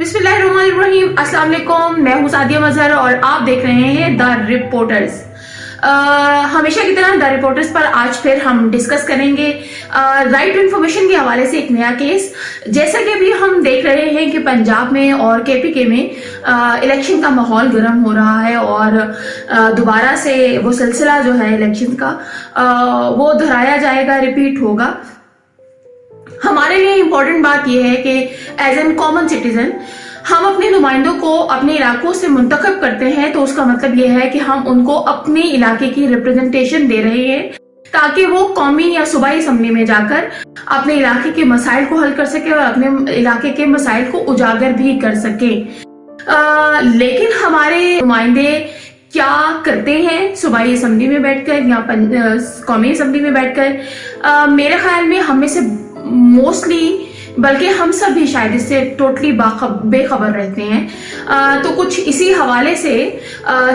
बिस्मिल्लाहिर्रहमानिर्रहीम, अस्सलाम वालेकुम। मैं हूँ सादिया मजहर और आप देख रहे हैं द रिपोर्टर्स। हमेशा की तरह द रिपोर्टर्स पर आज फिर हम डिस्कस करेंगे राइट टू इन्फॉर्मेशन के हवाले से एक नया केस। जैसा कि अभी हम देख रहे हैं कि पंजाब में और केपीके में इलेक्शन का माहौल गर्म हो रहा है और दोबारा से वो सिलसिला जो है इलेक्शन का वो दोहराया जाएगा, रिपीट होगा। हमारे लिए इम्पोर्टेंट बात यह है कि एज एन कॉमन सिटीजन हम अपने नुमाइंदों को अपने इलाकों से मुंतखब करते हैं, तो उसका मतलब यह है कि हम उनको अपने इलाके की रिप्रेजेंटेशन दे रहे हैं ताकि वो कौमी या सूबाई असम्बली में जाकर अपने इलाके के मसाइल को हल कर सके और अपने इलाके के मसाइल को उजागर भी कर सके। लेकिन हमारे नुमाइंदे क्या करते हैं सूबाई असम्बली में बैठकर या कौमी असम्बली में बैठकर? मेरे ख्याल में हम में से मोस्टली, बल्कि हम सब भी शायद इससे टोटली बेखबर रहते हैं। तो कुछ इसी हवाले से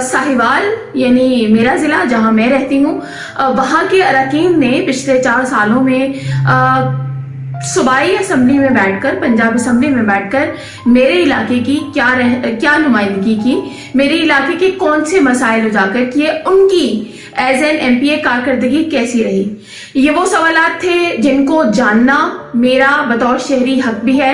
साहिवाल यानी मेरा ज़िला जहां मैं रहती हूँ, वहाँ के अरकान ने पिछले 4 सालों में सूबाई असम्बली में बैठकर, पंजाब असम्बली में बैठकर मेरे इलाके की क्या नुमाइंदगी की, मेरे इलाके के कौन से मसाइल उजागर किए, उनकी एज एन एमपीए कारकर्दगी कैसी रही। ये वो सवालात थे जिनको जानना मेरा बतौर शहरी हक भी है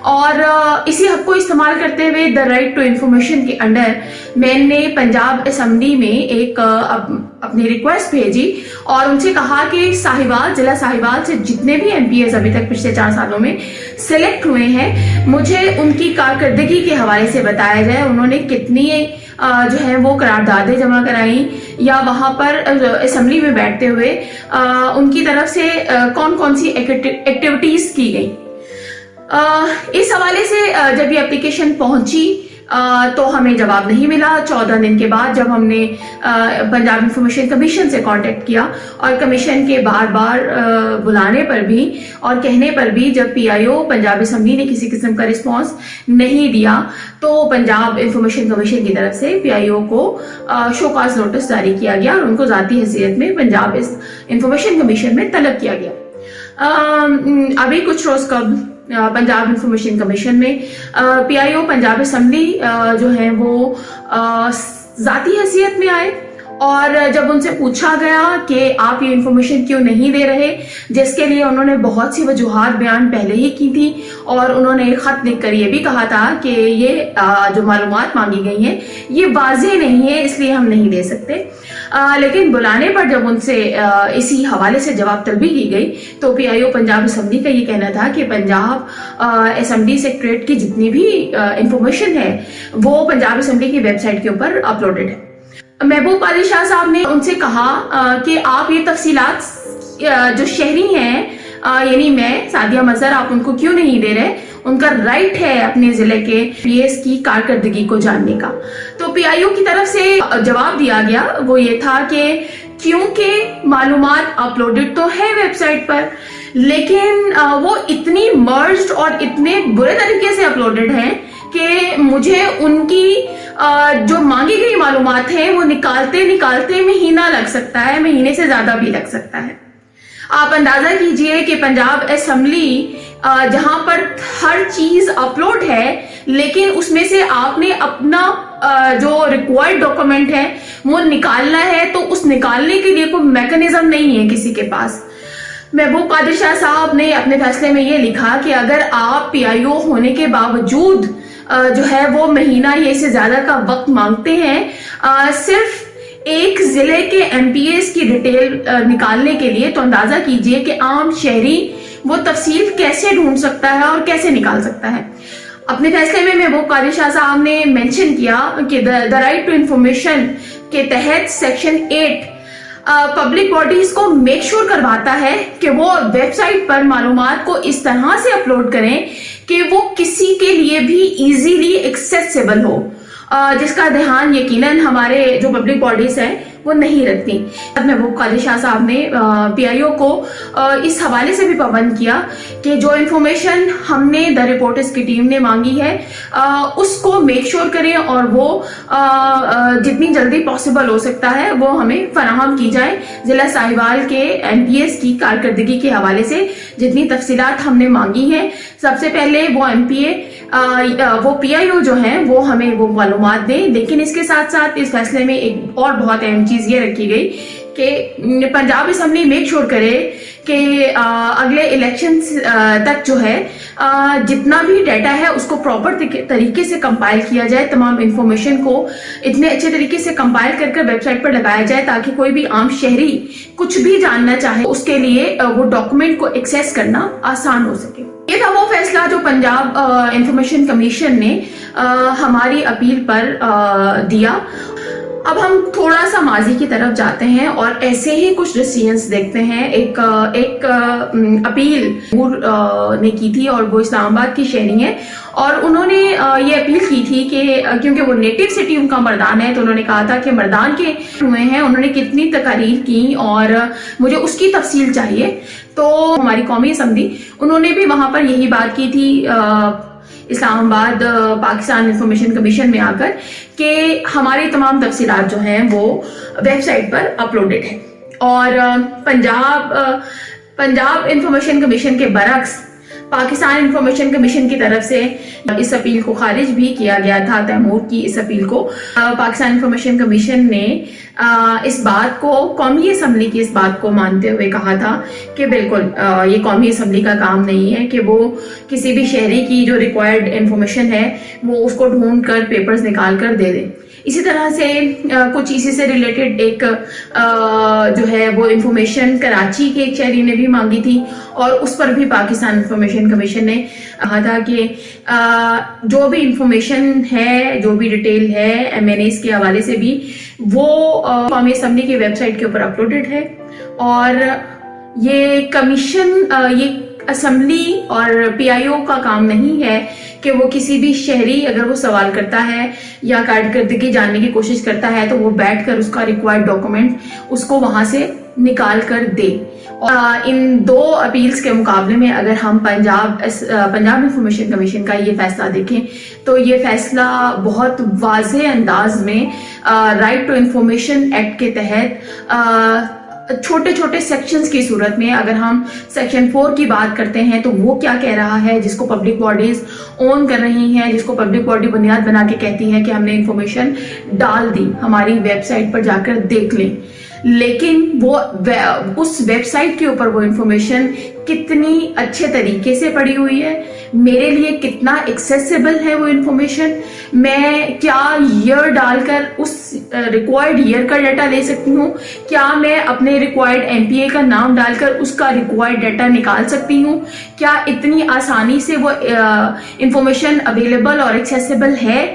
और इसी हक को इस्तेमाल करते हुए द राइट टू इन्फॉर्मेशन के अंडर मैंने पंजाब असम्बली में एक अपनी रिक्वेस्ट भेजी और उनसे कहा कि ज़िला साहिवाल से जितने भी एमपीएस अभी तक पिछले 4 सालों में सिलेक्ट हुए हैं, मुझे उनकी कारकर्दगी के हवाले से बताया जाए। उन्होंने कितनी जो है वो करारदादें जमा कराई या वहाँ पर असम्बली में बैठते हुए उनकी तरफ से कौन कौन सी एक्टिविटीज की गई। इस हवाले से जब ये एप्लीकेशन पहुंची तो हमें जवाब नहीं मिला। 14 दिन के बाद जब हमने पंजाब इंफॉर्मेशन कमीशन से कांटेक्ट किया और कमीशन के बार बार बुलाने पर भी और कहने पर भी जब पीआईओ पंजाब असम्बली ने किसी किस्म का रिस्पांस नहीं दिया, तो पंजाब इंफॉर्मेशन कमीशन की तरफ से पीआईओ को शोकाज नोटिस जारी किया गया और उनको ज़ाती हैसियत में पंजाब इंफॉर्मेशन कमीशन में तलब किया गया। अभी कुछ रोज कबल पंजाब इंफॉर्मेशन कमीशन में पीआईओ पंजाब असम्बली जो है वो ज़ाती हैसियत में आए और जब उनसे पूछा गया कि आप ये इन्फॉर्मेशन क्यों नहीं दे रहे, जिसके लिए उन्होंने बहुत सी वजूहात बयान पहले ही की थी और उन्होंने एक खत लिखकर ये भी कहा था कि ये जो मालूमात मांगी गई हैं ये वाज़ेह नहीं है, इसलिए हम नहीं दे सकते। लेकिन बुलाने पर जब उनसे इसी हवाले से जवाब तलबी की गई तो पीआईओ पंजाब असम्बली का ये कहना था कि पंजाब असम्बली सेक्रेटरीट की जितनी भी इंफॉर्मेशन है वो पंजाब असम्बली की वेबसाइट के ऊपर अपलोडेड है। महबूब अली शाह साहब ने उनसे कहा कि आप ये तफसीलात जो शहरी हैं यानी मैं सादिया मजहर, आप उनको क्यों नहीं दे रहे? उनका राइट है अपने जिले के पीएस की कारकर्दगी को जानने का। तो पीआईओ की तरफ से जवाब दिया गया वो ये था कि क्योंकि मालूमात अपलोडेड तो है वेबसाइट पर, लेकिन वो इतनी मर्ज्ड और इतने बुरे तरीके से अपलोडेड हैं कि मुझे उनकी जो मांगी गई मालूमात है वो निकालते निकालते महीना लग सकता है, महीने से ज्यादा भी लग सकता है। आप अंदाजा कीजिए कि पंजाब असम्बली जहां पर हर चीज अपलोड है, लेकिन उसमें से आपने अपना जो रिक्वायर्ड डॉक्यूमेंट है वो निकालना है, तो उस निकालने के लिए कोई मैकेनिज्म नहीं है किसी के पास। महबूब कादिर शाह साहब ने अपने फैसले में ये लिखा कि अगर आप पीआईओ होने के बावजूद जो है वो महीना या इससे ज्यादा का वक्त मांगते हैं सिर्फ एक जिले के एमपीएस की डिटेल निकालने के लिए, तो अंदाजा कीजिए कि आम शहरी वो तफसील कैसे ढूंढ सकता है और कैसे निकाल सकता है। अपने फैसले में महबूब कादिर शाह साहब ने मेंशन किया कि द राइट टू इंफॉर्मेशन के तहत सेक्शन 8 पब्लिक बॉडीज को मेक श्योर करवाता है कि वो वेबसाइट पर मालूमात को इस तरह से अपलोड करें कि वो किसी के लिए भी इजीली एक्सेसिबल हो, जिसका ध्यान यकीनन हमारे जो पब्लिक बॉडीज हैं وہ نہیں رکھتی. محبوب قادری شاہ صاحب نے PIO کو اس حوالے سے بھی پابند کیا کہ جو انفارمیشن ہم نے دا رپورٹرز کی ٹیم نے مانگی ہے اس کو میک شور کریں اور وہ جتنی جلدی پاسبل ہو سکتا ہے وہ ہمیں فراہم کی جائے. ضلع ساہیوال کے MPAs کی کارکردگی کے حوالے سے جتنی تفصیلات ہم نے مانگی ہیں، سب سے پہلے وہ MPA وہ PIO جو ہیں وہ ہمیں وہ معلومات دیں. لیکن اس کے ساتھ ساتھ اس فیصلے میں ایک اور بہت اہم چیز یہ رکھی گئی کہ پنجاب اسمبلی میک شور کرے کہ اگلے الیکشن تک جو ہے جتنا بھی ڈیٹا ہے اس کو پراپر طریقے سے کمپائل کیا جائے، تمام انفارمیشن کو اتنے اچھے طریقے سے کمپائل کر کر ویب سائٹ پر لگایا جائے تاکہ کوئی بھی عام شہری کچھ بھی جاننا چاہے اس کے لیے وہ ڈاکومنٹ کو ایکسیس کرنا آسان ہو سکے. یہ تھا وہ فیصلہ جو پنجاب انفارمیشن کمیشن نے ہماری اپیل پر دیا. اب ہم تھوڑا سا ماضی کی طرف جاتے ہیں اور ایسے ہی کچھ ڈیسیژنز دیکھتے ہیں. ایک اپیل نے کی تھی اور وہ اسلام آباد کی شہری ہیں اور انہوں نے یہ اپیل کی تھی کہ کیونکہ وہ نیٹو سٹی ان کا مردان ہے تو انہوں نے کہا تھا کہ مردان کے ہوئے ہیں، انہوں نے کتنی تقاریر کی اور مجھے اس کی تفصیل چاہیے. تو ہماری قومی اسمبلی انہوں نے بھی وہاں پر یہی بات کی تھی اسلام آباد پاکستان انفارمیشن کمیشن میں آ کر کہ ہماری تمام تفصیلات جو ہیں وہ ویب سائٹ پر اپلوڈڈ ہیں. اور پنجاب انفارمیشن کمیشن کے برعکس پاکستان انفارمیشن کمیشن کی طرف سے اس اپیل کو خارج بھی کیا گیا تھا. تیمور کی اس اپیل کو پاکستان انفارمیشن کمیشن نے اس بات کو قومی اسمبلی کی اس بات کو مانتے ہوئے کہا تھا کہ بالکل یہ قومی اسمبلی کا کام نہیں ہے کہ وہ کسی بھی شہری کی جو ریکوائرڈ انفارمیشن ہے وہ اس کو ڈھونڈ کر پیپرز نکال کر دے دے. اسی طرح سے کچھ اسی سے ریلیٹڈ ایک جو ہے وہ انفارمیشن کراچی کے ایک شہری نے بھی مانگی تھی اور اس پر بھی پاکستان انفارمیشن کمیشن نے کہا تھا کہ جو بھی انفارمیشن ہے، جو بھی ڈیٹیل ہے MNAs کے حوالے سے بھی وہ قومی اسمبلی کی ویب سائٹ کے اوپر اپلوڈڈ ہے. اور یہ کمیشن یہ اسمبلی اور PIO کا کام نہیں ہے کہ وہ کسی بھی شہری اگر وہ سوال کرتا ہے یا کارکردگی جاننے کی کوشش کرتا ہے تو وہ بیٹھ کر اس کا ریکوائرڈ ڈاکومنٹ اس کو وہاں سے نکال کر دے. ان دو اپیلز کے مقابلے میں اگر ہم پنجاب انفارمیشن کمیشن کا یہ فیصلہ دیکھیں تو یہ فیصلہ بہت واضح انداز میں رائٹ ٹو انفارمیشن ایکٹ کے تحت چھوٹے چھوٹے سیکشنز کی صورت میں اگر ہم سیکشن 4 کی بات کرتے ہیں تو وہ کیا کہہ رہا ہے، جس کو پبلک باڈیز اون کر رہی ہیں، جس کو پبلک باڈی بنیاد بنا کے کہتی ہے کہ ہم نے انفارمیشن ڈال دی، ہماری ویب سائٹ پر جا کر دیکھ لیں. لیکن وہ اس ویب سائٹ کے اوپر وہ انفارمیشن کتنی اچھے طریقے سے پڑی ہوئی ہے، میرے لیے کتنا ایکسیسیبل ہے وہ انفارمیشن، میں کیا ایئر ڈال کر اس ریکوائرڈ ایئر کا ڈیٹا لے سکتی ہوں، کیا میں اپنے ریکوائرڈ MPA کا نام ڈال کر اس کا ریکوائرڈ ڈیٹا نکال سکتی ہوں، کیا اتنی آسانی سے وہ انفارمیشن اویلیبل اور ایکسیسیبل ہے.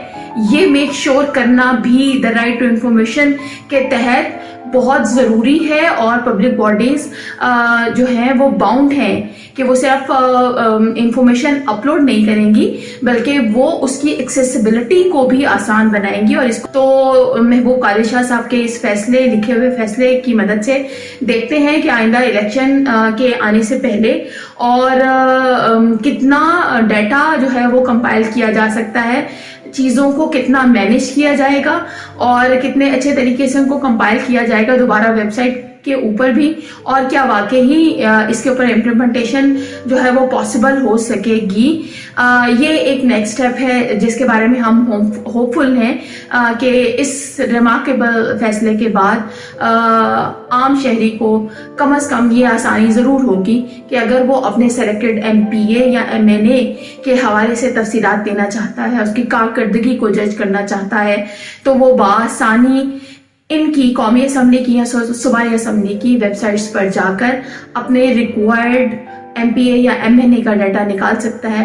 یہ میک شور کرنا بھی دا رائٹ ٹو انفارمیشن کے تحت بہت ضروری ہے اور پبلک باڈیز جو ہیں وہ باؤنڈ ہیں کہ وہ صرف انفارمیشن اپلوڈ نہیں کریں گی بلکہ وہ اس کی ایکسیسیبلٹی کو بھی آسان بنائیں گی. اور اس کو تو محبوب قادری شاہ صاحب کے اس فیصلے، لکھے ہوئے فیصلے کی مدد سے دیکھتے ہیں کہ آئندہ الیکشن کے آنے سے پہلے اور کتنا ڈیٹا جو ہے وہ کمپائل کیا جا سکتا ہے، چیزوں کو کتنا مینیج کیا جائے گا اور کتنے اچھے طریقے سے ان کو کمپائل کیا جائے گا دوبارہ ویب سائٹ کے اوپر بھی، اور کیا واقعی اس کے اوپر امپلیمنٹیشن جو ہے وہ پاسبل ہو سکے گی. یہ ایک نیکسٹ اسٹیپ ہے جس کے بارے میں ہم ہوپ فل ہیں کہ اس ریمارکیبل فیصلے کے بعد عام شہری کو کم از کم یہ آسانی ضرور ہوگی کہ اگر وہ اپنے سلیکٹڈ MPA یا MNA کے حوالے سے تفصیلات دینا چاہتا ہے، اس کی کارکردگی کو جج کرنا چاہتا ہے تو وہ بآسانی ان کی قومی اسمبلی کی یا صوبائی اسمبلی کی ویب سائٹس پر جا کر اپنے ریکوائرڈ MPA یا MNA کا ڈیٹا نکال سکتا ہے.